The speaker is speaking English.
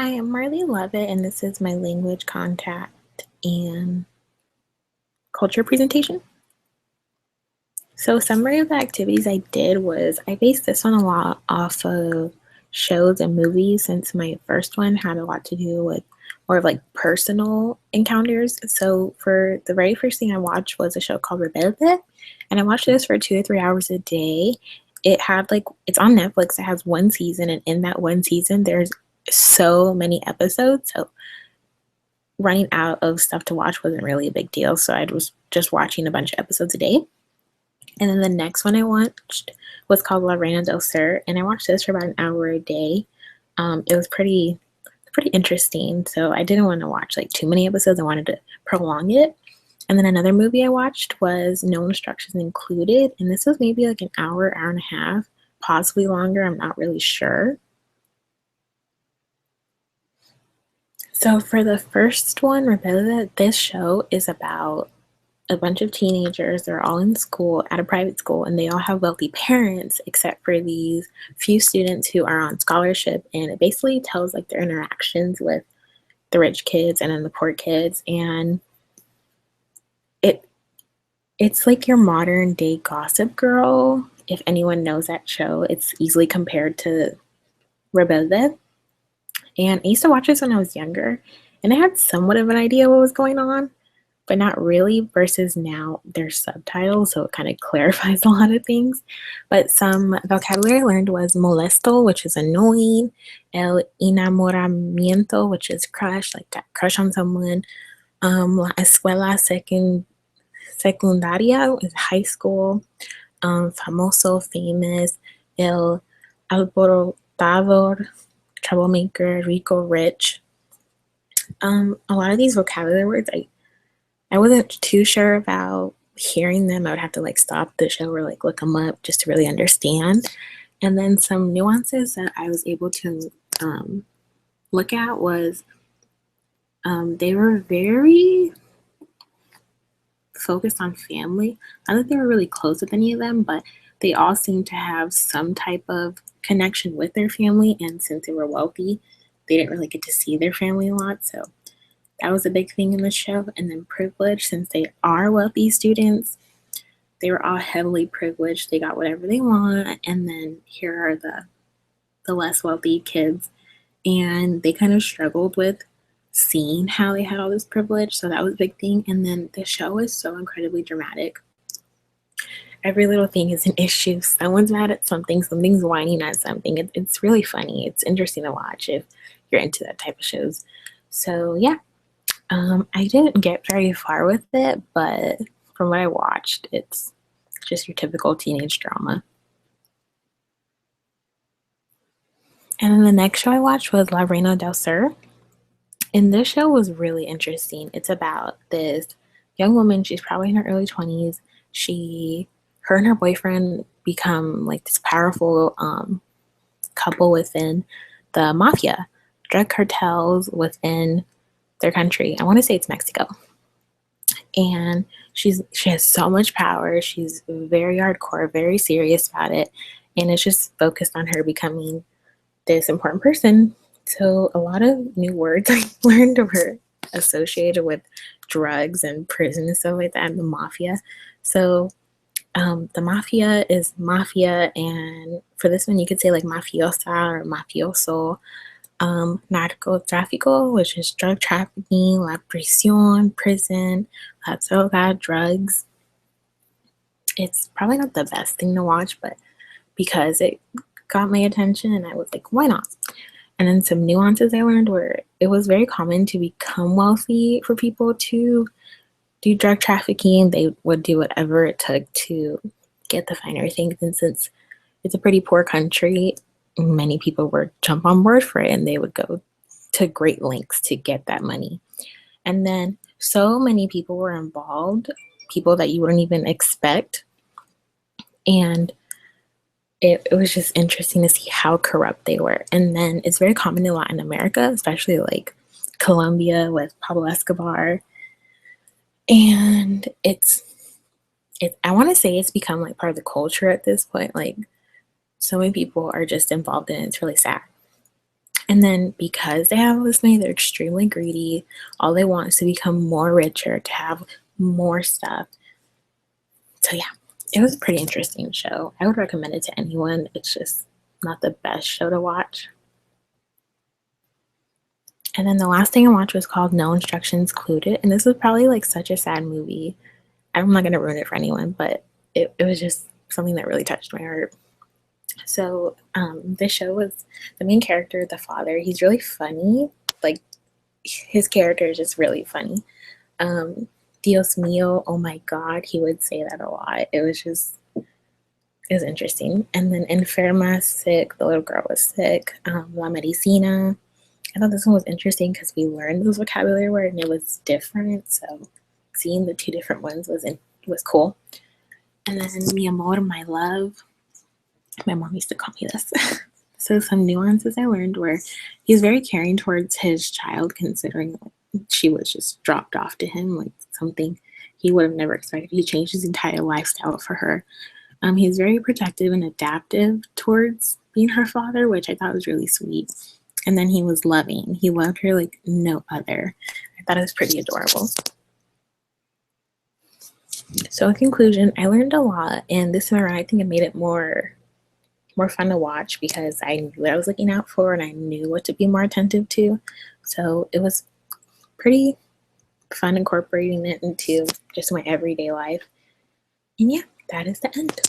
Hi, I'm Marley Lovett, and this is my language contact and culture presentation. So, summary of the activities I did was I based this one a lot off of shows and movies since my first one had a lot to do with more of like personal encounters. So, for the very first thing I watched was a show called Rebelde, and I watched this for 2 to 3 hours a day. It's on Netflix. It has one season, and in that one season, there's so many episodes. So running out of stuff to watch wasn't really a big deal. So I was just watching a bunch of episodes a day. And then the next one I watched was called La Reina del Sur, and I watched this for about an hour a day. It was pretty interesting. So I didn't want to watch like too many episodes. I wanted to prolong it. And then another movie I watched was No Instructions Included, and this was maybe like an hour, hour and a half, possibly longer. I'm not really sure. So for the first one, Rebecca, this show is about a bunch of teenagers. They're all in school at a private school, and they all have wealthy parents, except for these few students who are on scholarship. And it basically tells like their interactions with the rich kids and then the poor kids. And it it's like your modern day Gossip Girl. If anyone knows that show, it's easily compared to Rebelde. And I used to watch this when I was younger, and I had somewhat of an idea what was going on, but not really. Versus now there's subtitles, so it kind of clarifies a lot of things. But some vocabulary I learned was molesto, which is annoying, el enamoramiento, which is crush, like got crush on someone. La escuela secundaria is high school. Famoso, famous, el alborotador, troublemaker, rico, rich. A lot of these vocabulary words I wasn't too sure about hearing them. I would have to like stop the show or like look them up just to really understand. And then some nuances that I was able to look at was they were very focused on family. Not that they were really close with any of them, but they all seemed to have some type of connection with their family. And since they were wealthy, they didn't really get to see their family a lot. So that was a big thing in the show. And then privilege, since they are wealthy students, they were all heavily privileged. They got whatever they want. And then here are the less wealthy kids. And they kind of struggled with seeing how they had all this privilege. So that was a big thing. And then the show is so incredibly dramatic. Every little thing is an issue. Someone's mad at something, something's whining at something. It's really funny. It's interesting to watch if you're into that type of shows. So yeah, I didn't get very far with it, but from what I watched, it's just your typical teenage drama. And then the next show I watched was La Reina del Sur. And this show was really interesting. It's about this young woman. She's probably in her early 20s. Her and her boyfriend become like this powerful couple within the mafia, drug cartels within their country. I want to say it's Mexico. And she has so much power. She's very hardcore, very serious about it, and it's just focused on her becoming this important person. So a lot of new words I learned were associated with drugs and prison and stuff like that, and the mafia. So the mafia is mafia, and for this one, you could say like mafiosa or mafioso. Narcotráfico, which is drug trafficking, la prisión, prison, la droga, drugs. It's probably not the best thing to watch, but because it got my attention and I was like, why not? And then some nuances I learned were it was very common to become wealthy for people to do drug trafficking. They would do whatever it took to get the finer things. And since it's a pretty poor country, many people would jump on board for it and they would go to great lengths to get that money. And then so many people were involved, people that you wouldn't even expect. And it was just interesting to see how corrupt they were. And then it's very common in Latin America, especially like Colombia with Pablo Escobar. And I want to say it's become like part of the culture at this point. Like so many people are just involved in it. It's really sad. And then because they have all this money, they're extremely greedy. All they want is to become more richer, to have more stuff. So yeah, it was a pretty interesting show. I would recommend it to anyone. It's just not the best show to watch. And then the last thing I watched was called No Instructions Included. And this was probably like such a sad movie. I'm not going to ruin it for anyone, but it was just something that really touched my heart. So this show was the main character, the father. He's really funny. Like his character is just really funny. Dios mío, oh my God, he would say that a lot. It was interesting. And then Enferma, sick. The little girl was sick. La Medicina. I thought this one was interesting because we learned this vocabulary word and it was different. So seeing the two different ones was cool. And then Mi Amor, my love. My mom used to call me this. So some nuances I learned were he's very caring towards his child, considering she was just dropped off to him, like something he would have never expected. He changed his entire lifestyle for her. He's very protective and adaptive towards being her father, which I thought was really sweet. And then he was loving. He loved her like no other. I thought it was pretty adorable. So in conclusion, I learned a lot, and this time around, I think it made it more fun to watch because I knew what I was looking out for and I knew what to be more attentive to. So it was pretty fun incorporating it into just my everyday life. And yeah, that is the end.